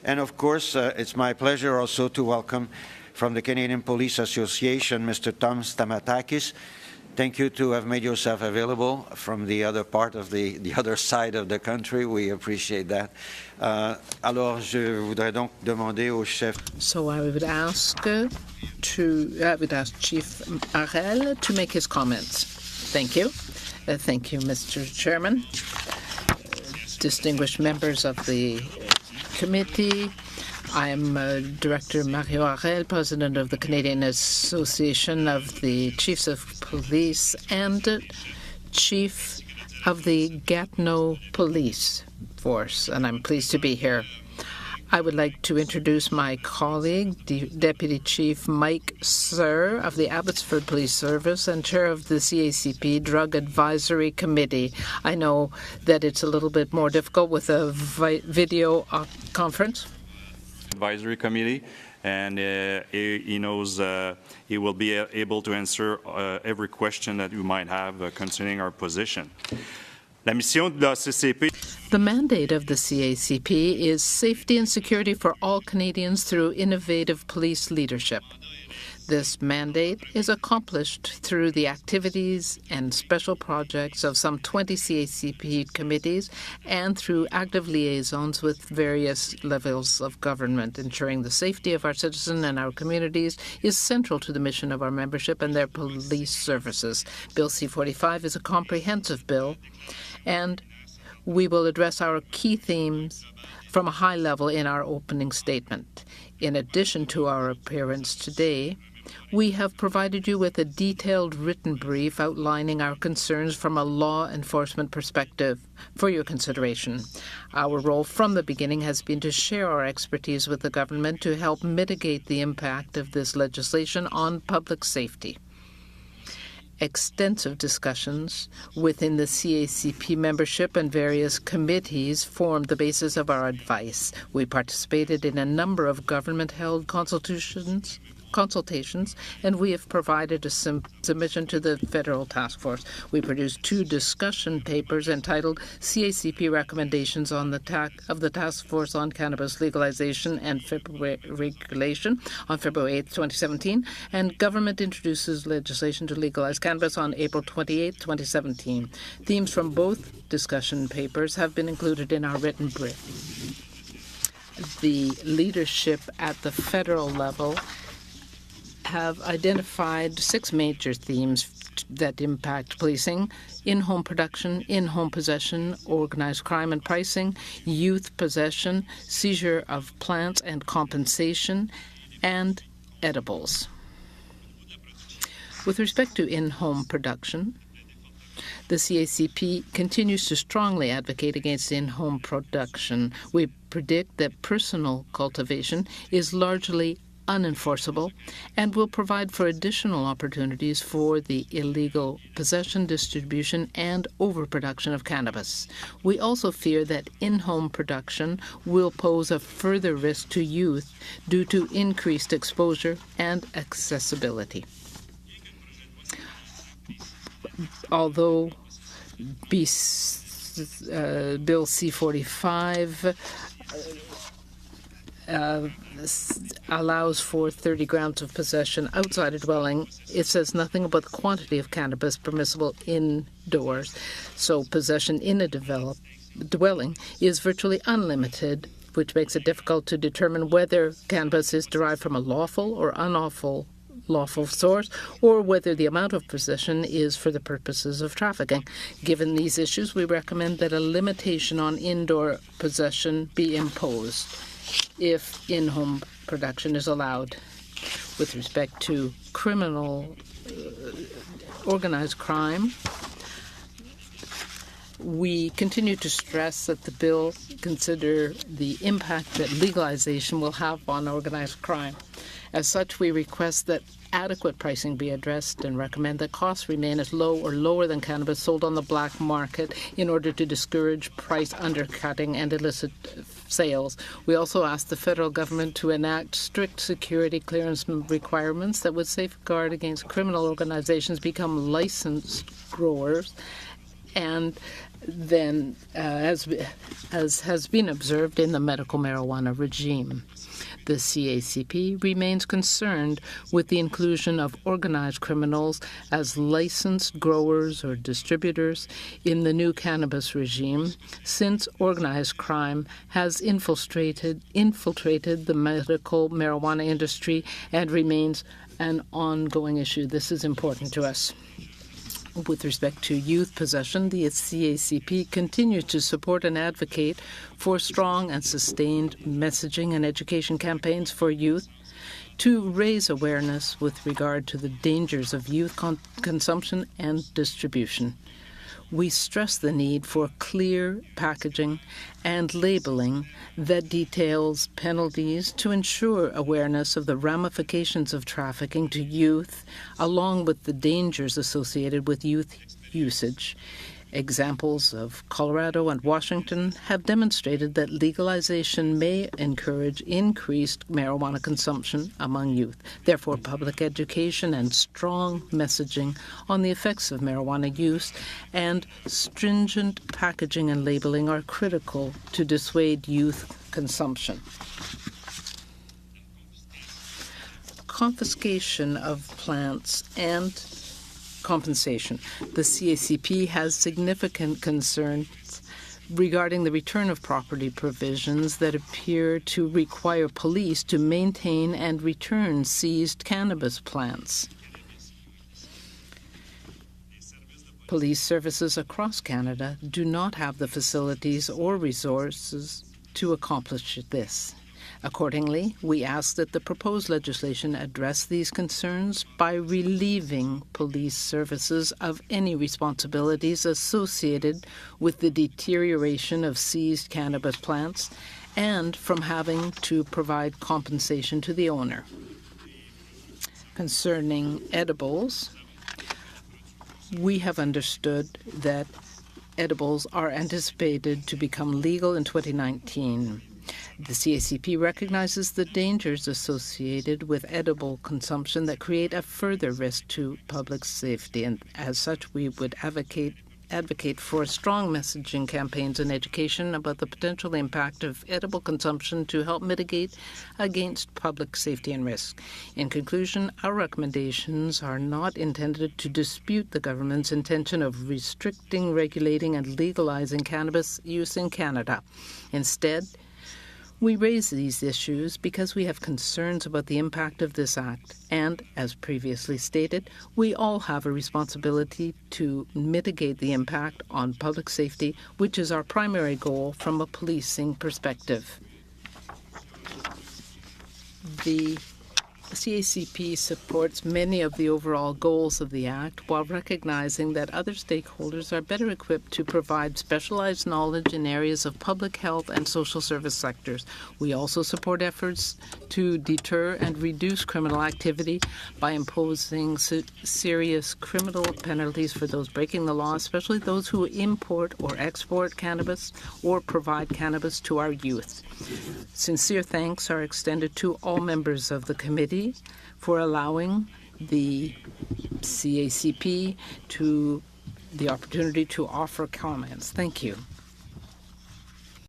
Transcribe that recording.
And of course, it's my pleasure also to welcome from the Canadian Police Association, Mr. Tom Stamatakis. Thank you to have made yourself available from the other part of the other side of the country. We appreciate that. Alors, je voudrais donc demander au chef. So I would ask Chief Harel to make his comments. Thank you. Thank you, Mr. Chairman. Distinguished members of the committee, I am Director Mario Harel, President of the Canadian Association of the Chiefs of Police and Chief of the Gatineau Police Force, and I'm pleased to be here. I would like to introduce my colleague, Deputy Chief Mike Sir of the Abbotsford Police Service and Chair of the CACP Drug Advisory Committee. I know that it's a little bit more difficult with a video conference. Advisory Committee, and he knows he will be able to answer every question that you might have concerning our position. La mission de la CCP. The mandate of the CACP is safety and security for all Canadians through innovative police leadership. This mandate is accomplished through the activities and special projects of some 20 CACP committees and through active liaisons with various levels of government. Ensuring the safety of our citizens and our communities is central to the mission of our membership and their police services. Bill C-45 is a comprehensive bill, and we will address our key themes from a high level in our opening statement. In addition to our appearance today, we have provided you with a detailed written brief outlining our concerns from a law enforcement perspective for your consideration. Our role from the beginning has been to share our expertise with the government to help mitigate the impact of this legislation on public safety. Extensive discussions within the CACP membership and various committees formed the basis of our advice. We participated in a number of government-held consultations, and we have provided a submission to the Federal Task Force. We produced 2 discussion papers entitled CACP Recommendations on the Task Force on Cannabis Legalization and Regulation on February 8, 2017, and Government Introduces Legislation to Legalize Cannabis on April 28, 2017. Themes from both discussion papers have been included in our written brief. The leadership at the federal level have identified 6 major themes that impact policing: in-home production, in-home possession, organized crime and pricing, youth possession, seizure of plants and compensation, and edibles. With respect to in-home production, the CACP continues to strongly advocate against in-home production. We predict that personal cultivation is largely unenforceable and will provide for additional opportunities for the illegal possession, distribution, and overproduction of cannabis. We also fear that in-home production will pose a further risk to youth due to increased exposure and accessibility. Although Bill C-45 allows for 30 grams of possession outside a dwelling, it says nothing about the quantity of cannabis permissible indoors. So possession in a dwelling is virtually unlimited, which makes it difficult to determine whether cannabis is derived from a lawful or unlawful source, or whether the amount of possession is for the purposes of trafficking. Given these issues, we recommend that a limitation on indoor possession be imposed if in-home production is allowed. With respect to criminal organized crime, we continue to stress that the bill consider the impact that legalization will have on organized crime. As such, we request that adequate pricing be addressed and recommend that costs remain as low or lower than cannabis sold on the black market in order to discourage price undercutting and illicit sales. We also ask the federal government to enact strict security clearance requirements that would safeguard against criminal organizations become licensed growers and than as has been observed in the medical marijuana regime. The CACP remains concerned with the inclusion of organized criminals as licensed growers or distributors in the new cannabis regime, since organized crime has infiltrated the medical marijuana industry and remains an ongoing issue. This is important to us. With respect to youth possession, the CACP continues to support and advocate for strong and sustained messaging and education campaigns for youth to raise awareness with regard to the dangers of youth consumption and distribution. We stress the need for clear packaging and labeling that details penalties to ensure awareness of the ramifications of trafficking to youth, along with the dangers associated with youth usage. Examples of Colorado and Washington have demonstrated that legalization may encourage increased marijuana consumption among youth. Therefore, public education and strong messaging on the effects of marijuana use and stringent packaging and labeling are critical to dissuade youth consumption. Confiscation of plants and compensation. The CACP has significant concerns regarding the return of property provisions that appear to require police to maintain and return seized cannabis plants. Police services across Canada do not have the facilities or resources to accomplish this. Accordingly, we ask that the proposed legislation address these concerns by relieving police services of any responsibilities associated with the deterioration of seized cannabis plants and from having to provide compensation to the owner. Concerning edibles, we have understood that edibles are anticipated to become legal in 2019. The CACP recognizes the dangers associated with edible consumption that create a further risk to public safety, and as such, we would advocate for strong messaging campaigns and education about the potential impact of edible consumption to help mitigate against public safety and risk. In conclusion, our recommendations are not intended to dispute the government's intention of restricting, regulating, and legalizing cannabis use in Canada. Instead, we raise these issues because we have concerns about the impact of this act, and, as previously stated, we all have a responsibility to mitigate the impact on public safety, which is our primary goal from a policing perspective. The CACP supports many of the overall goals of the Act while recognizing that other stakeholders are better equipped to provide specialized knowledge in areas of public health and social service sectors. We also support efforts to deter and reduce criminal activity by imposing serious criminal penalties for those breaking the law, especially those who import or export cannabis or provide cannabis to our youth. Sincere thanks are extended to all members of the committee for allowing the CACP the opportunity to offer comments. Thank you.